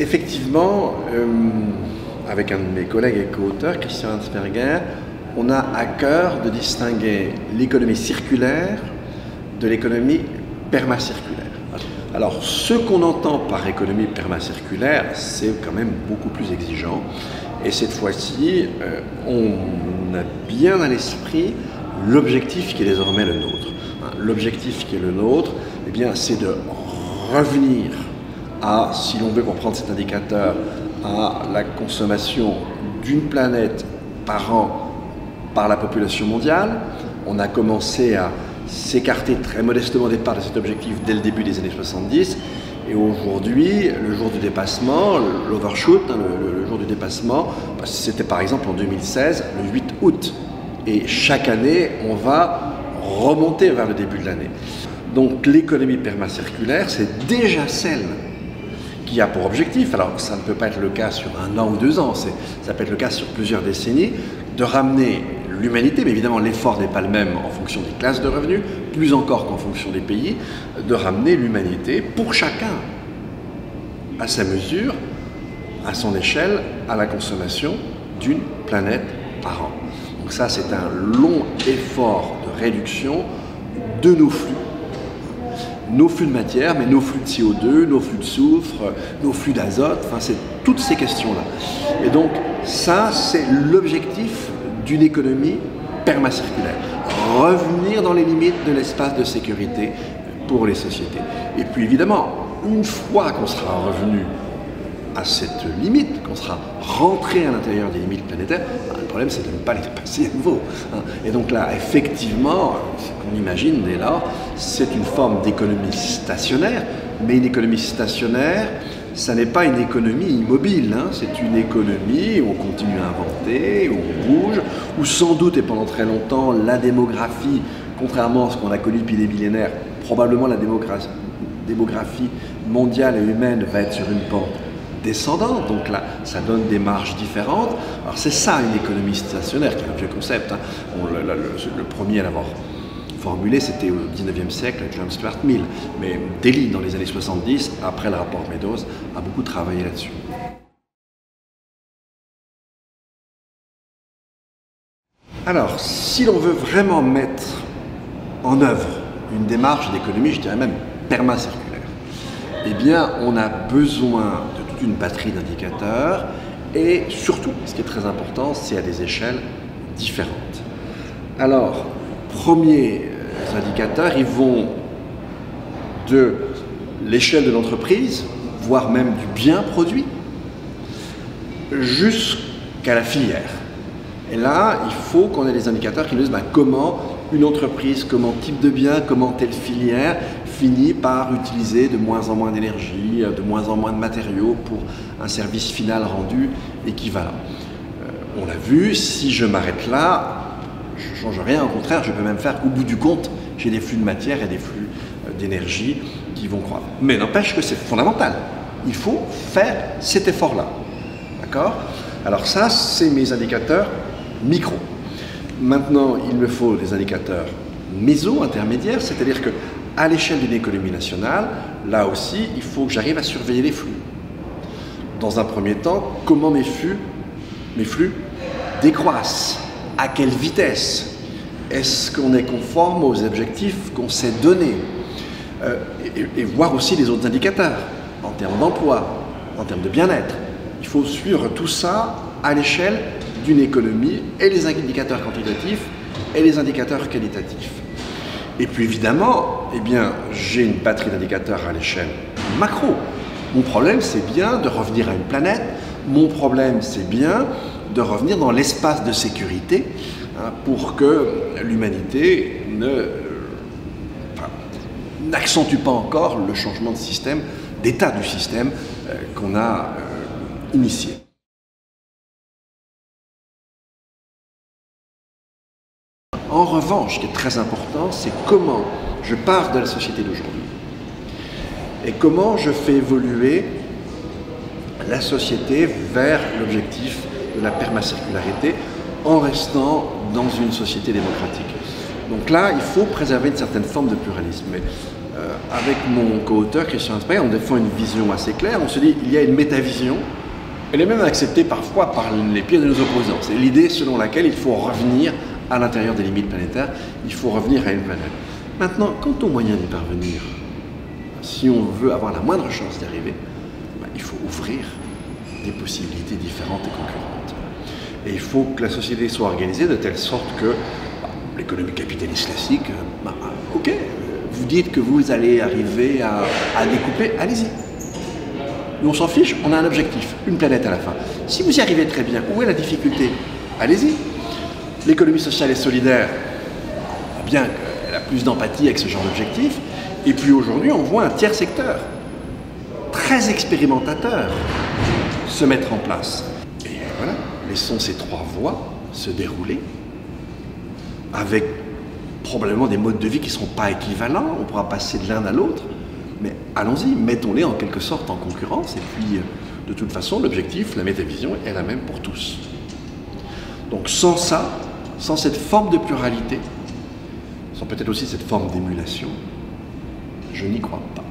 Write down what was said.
Effectivement, avec un de mes collègues et co-auteurs, Christian Hansperger, on a à cœur de distinguer l'économie circulaire de l'économie permacirculaire. Alors, ce qu'on entend par économie permacirculaire, c'est quand même beaucoup plus exigeant. Et cette fois-ci, on a bien à l'esprit l'objectif qui est désormais le nôtre. L'objectif qui est le nôtre, eh bien, c'est de revenir à, si l'on veut comprendre cet indicateur, à la consommation d'une planète par an par la population mondiale. On a commencé à s'écarter très modestement au départ de cet objectif dès le début des années 70. Et aujourd'hui, le jour du dépassement, l'overshoot, le jour du dépassement, c'était par exemple en 2016, le 8 août. Et chaque année, on va remonter vers le début de l'année. Donc l'économie permacirculaire, c'est déjà celle qui a pour objectif, alors ça ne peut pas être le cas sur 1 an ou 2 ans, ça peut être le cas sur plusieurs décennies, de ramener l'humanité, mais évidemment l'effort n'est pas le même en fonction des classes de revenus, plus encore qu'en fonction des pays, de ramener l'humanité pour chacun à sa mesure, à son échelle, à la consommation d'une planète par an. Donc ça, c'est un long effort de réduction de nos flux de matière, mais nos flux de CO2, nos flux de soufre, nos flux d'azote, enfin c'est toutes ces questions-là. Et donc ça, c'est l'objectif d'une économie permacirculaire. Revenir dans les limites de l'espace de sécurité pour les sociétés. Et puis évidemment, une fois qu'on sera revenu à cette limite, qu'on sera rentré à l'intérieur des limites planétaires, le problème c'est de ne pas les dépasser à nouveau. Et donc là, effectivement, ce qu'on imagine dès lors, c'est une forme d'économie stationnaire, mais une économie stationnaire, ça n'est pas une économie immobile, c'est une économie où on continue à inventer, où on bouge, où sans doute et pendant très longtemps, la démographie, contrairement à ce qu'on a connu depuis des millénaires, probablement la démographie mondiale et humaine va être sur une pente descendante, donc là, ça donne des marges différentes. Alors c'est ça une économie stationnaire, qui est un vieux concept. Le premier à l'avoir formulé, c'était au 19e siècle, John Stuart Mill. Mais Daly, dans les années 70, après le rapport Meadows, a beaucoup travaillé là-dessus. Alors, si l'on veut vraiment mettre en œuvre une démarche d'économie, je dirais même permacirculaire, eh bien, on a besoin de toute une batterie d'indicateurs et surtout, ce qui est très important, c'est à des échelles différentes. Alors, premiers indicateurs, ils vont de l'échelle de l'entreprise, voire même du bien produit, jusqu'à la filière. Et là, il faut qu'on ait des indicateurs qui nous disent comment une entreprise, comment type de bien, comment telle filière finit par utiliser de moins en moins d'énergie, de moins en moins de matériaux pour un service final rendu équivalent. On l'a vu, si je m'arrête là, je ne change rien, au contraire, je peux même faire qu'au bout du compte, j'ai des flux de matière et des flux d'énergie qui vont croître. Mais n'empêche que c'est fondamental. Il faut faire cet effort-là. D'accord? Alors ça, c'est mes indicateurs micro. Maintenant, il me faut des indicateurs méso, intermédiaires, c'est-à-dire que à l'échelle d'une économie nationale, là aussi, il faut que j'arrive à surveiller les flux. Dans un premier temps, comment mes flux décroissent? À quelle vitesse? Est-ce qu'on est conforme aux objectifs qu'on s'est donnés? Et voir aussi les autres indicateurs, en termes d'emploi, en termes de bien-être. Il faut suivre tout ça à l'échelle d'une économie et les indicateurs quantitatifs et les indicateurs qualitatifs. Et puis évidemment, eh bien, j'ai une batterie d'indicateurs à l'échelle macro. Mon problème, c'est bien de revenir à une planète. Mon problème, c'est bien de revenir dans l'espace de sécurité pour que l'humanité n'accentue pas encore le changement de système, d'état du système qu'on a initié. En revanche, ce qui est très important, c'est comment je pars de la société d'aujourd'hui et comment je fais évoluer la société vers l'objectif de la permacircularité en restant dans une société démocratique. Donc là, il faut préserver une certaine forme de pluralisme. Mais avec mon co-auteur Christian Asperger, on défend une vision assez claire. On se dit il y a une métavision. Elle est même acceptée parfois par les pires de nos opposants. C'est l'idée selon laquelle il faut revenir à l'intérieur des limites planétaires, il faut revenir à une planète. Maintenant, quant aux moyens d'y parvenir, si on veut avoir la moindre chance d'y arriver, il faut ouvrir des possibilités différentes et concurrentes. Et il faut que la société soit organisée de telle sorte que l'économie capitaliste classique, ok, vous dites que vous allez arriver à découper, allez-y. Nous on s'en fiche, on a un objectif, une planète à la fin. Si vous y arrivez très bien, où est la difficulté? Allez-y. L'économie sociale et solidaire, on voit bien qu'elle a plus d'empathie avec ce genre d'objectif. Et puis aujourd'hui, on voit un tiers secteur, très expérimentateur, se mettre en place. Et voilà, laissons ces trois voies se dérouler, avec probablement des modes de vie qui ne seront pas équivalents, on pourra passer de l'un à l'autre, mais allons-y, mettons-les en quelque sorte en concurrence, et puis de toute façon, l'objectif, la métavision est la même pour tous. Donc sans ça, sans cette forme de pluralité, sans peut-être aussi cette forme d'émulation, je n'y crois pas.